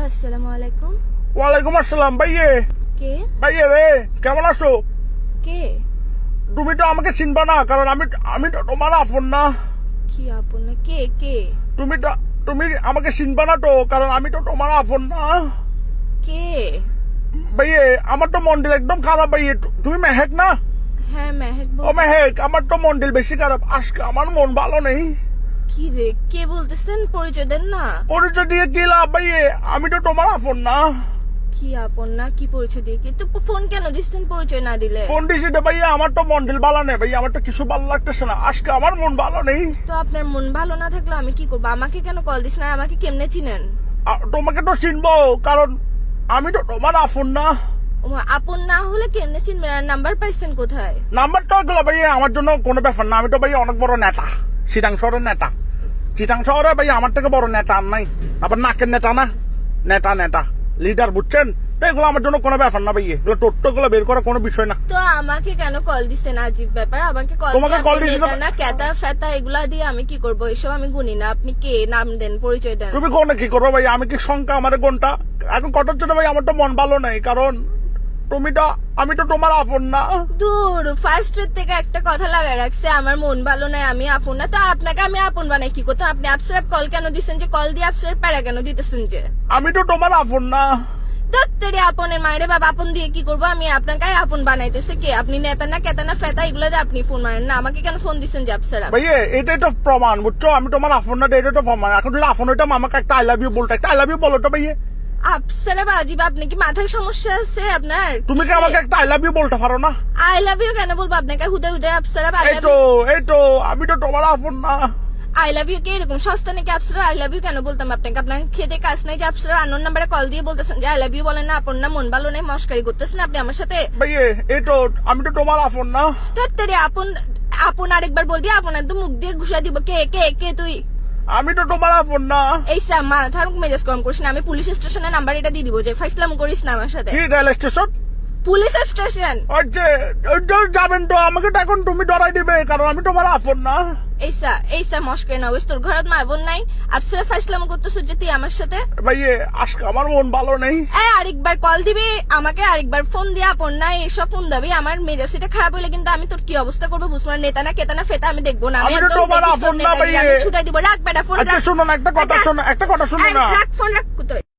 আসসালামু আলাইকুম। ওয়ালাইকুম আসসালাম। ভাইয়ে কে? ভাইয়ে রে, কেমন আছো? কে? তুমি তো আমাকে চিনবা না, কারণ আমি তো তোমার আপন না। কি আপন না? কে কে? তুমি আমাকে চিনবা না তো, কারণ আমি তো তোমার আপন না। কে? ভাইয়ে আমার তো মন্ডল একদম খারাপ। ভাইয়ে তুমি মেহেক না? হ্যাঁ মেহেক ও বল। মেহেক, আমার তো মন্ডল বেশি খারাপ। আজকে আমার মন ভালো নেই। কি রে, কে বলতেছেন? পরিচয় দেন না। পরিচয় দিয়ে কি লাভ ভাইয়ে? আমি তো তোমার আপন না। কি আপন না? কি পরিচয় দিয়ে? কি তো ফোন কেন দিচ্ছেন পরিচয় না দিলে? ফোন দিছি তো ভাইয়া, আমার তো মন্ডল ভালো নেই ভাইয়া, আমার তো কিছু ভালো লাগতেছে না। আজকে আমার মন ভালো নেই। তো আপনার মন ভালো না থাকলে আমি কি করবো? আমাকে কেন কল দিচ্ছেন? আর আমাকে কেমনে চিনেন? তোমাকে তো চিনবো, কারণ আমি তো তোমার আপন না। আপন না হলে কেমনে চিনবেন? আর নাম্বার পাইছেন কোথায়? নাম্বার তো এগুলো ভাইয়া আমার জন্য কোনো ব্যাপার না। আমি তো ভাইয়া অনেক বড় নেতা, চিটাং শহরের নেতা। চিটাং শহরে ভাইয়া আমার থেকে বড় নেতা আর নাই। আবার নাকের নেতা না, নেতা নেতা লিডার, বুঝছেন? তো এগুলো আমার জন্য কোনো ব্যাপার না ভাইয়া, এগুলো টোট্টো বের করা কোনো বিষয় না। তো আমাকে কেন কল দিচ্ছেন? আজীব ব্যাপার। আমাকে কল তোমাকে দিয়ে call আপনি দিয়েছি নেতা না ক্যাতা ফেতা এগুলা দিয়ে আমি কি করবো? এসব আমি গুনি না। আপনি কে? নাম দেন, পরিচয় দেন। তুমি কোনে কি করবো ভাইয়া? আমি কি সংখ্যা আমার কোনটা? এখন কটার জন্য ভাই আমার তো মন ভালো নেই, কারণ আমি তো তোমার আপন না। দূর, ফার্স্ট থেকে একটা কথা লাগায় রাখছে, আমার মন ভালো নাই, আমি আপন না। তো আপনাকে আমি আপন বানাই কি করতে? আপনি আপসারাপ কল কেন দিচ্ছেন? যে কল দিয়ে আপসারাপ প্যারা কেন দিতেছেন? যে আমি তো তোমার আপন না। দত্তরে আপনের মায়ের বাবা, আপন দিয়ে কি করবো? আমি আপনাকে আপন বানাইতেছে কে? আপনি নেতা না কেতা না ফেতা এগুলো দিয়ে আপনি ফোন মারেন না। আমাকে কেন ফোন দিচ্ছেন যে আপসারাপ? ভাইয়া এটাই তো প্রমাণ, বুঝছো? আমি তোমার আপন না, এটাই তো প্রমাণ। এখন যদি আপন হইতাম আমাকে একটা আই লাভ ইউ বলতো, একটা আই লাভ ইউ বলো তো ভাইয়া। আপসারাপ আজিব, আপনি কি মাথায় সমস্যা আছে আপনার? তুমি কি আমাকে একটা আই লাভ ইউ বলতে পারো না? আই লাভ ইউ কেন বলবো আপনাকে? হুদে হুদে আপসারাপ আই লাভ এই তো আমি তো তোমার আপন না। আই লাভ ইউ কে এরকম সস্তা নাকি? আপসারা আই লাভ ইউ কেন বলতাম আপনাকে? আপনার খেতে কাজ নাই যে আপসারা আননোন নাম্বারে কল দিয়ে বলতেছেন যে আই লাভ ইউ বলেন না? আপন না, মন ভালো নেই, মস্কারি করতেছেন আপনি আমার সাথে। ভাইয়া এই তো আমি তো তোমার আপন না। তোর আপন আপন আরেকবার বলবি, আপন একদম মুখ দিয়ে ঘুষা দিব। কে কে কে তুই? আমি তো তোমার আপন না। এই মাথার মেজাজ কম করিস না। আমি পুলিশ স্টেশনের নাম্বার এটা দিয়ে দিব, যে ফাইসলাম করিস না আমার সাথে। কি রেল স্টেশন? Police station. ওই যে যাবেন তো, আমাকে তো এখন তুমি ডরাই দিবে, কারণ আমি তোমার আপন না। এইসা মস্কারি না হইস। তোর ঘরত মা বোন নাই? আপসারা ফাইসলাম করতেছ যে তুই আমার সাথে? ভাইয়া আজকে আমার মন ভালো নেই। আরেকবার কল দিবি আমাকে, আরেকবার ফোন দিয়ে আপন না এসব ফোন দিবি। আমার মেজাজ এটা খারাপ হইলে কিন্তু আমি তোর কি অবস্থা করবো বুঝবো না। নেতা না কেতা না ফেতা আমি দেখবো না। আমি তো তোমার আপন না ভাইয়া। ছুটাই দিব। রাখ বেটা ফোন, আচ্ছা রাখ। শোনো না, একটা কথা শোনো না। রাখ ফোন, রাখ। কোথায়?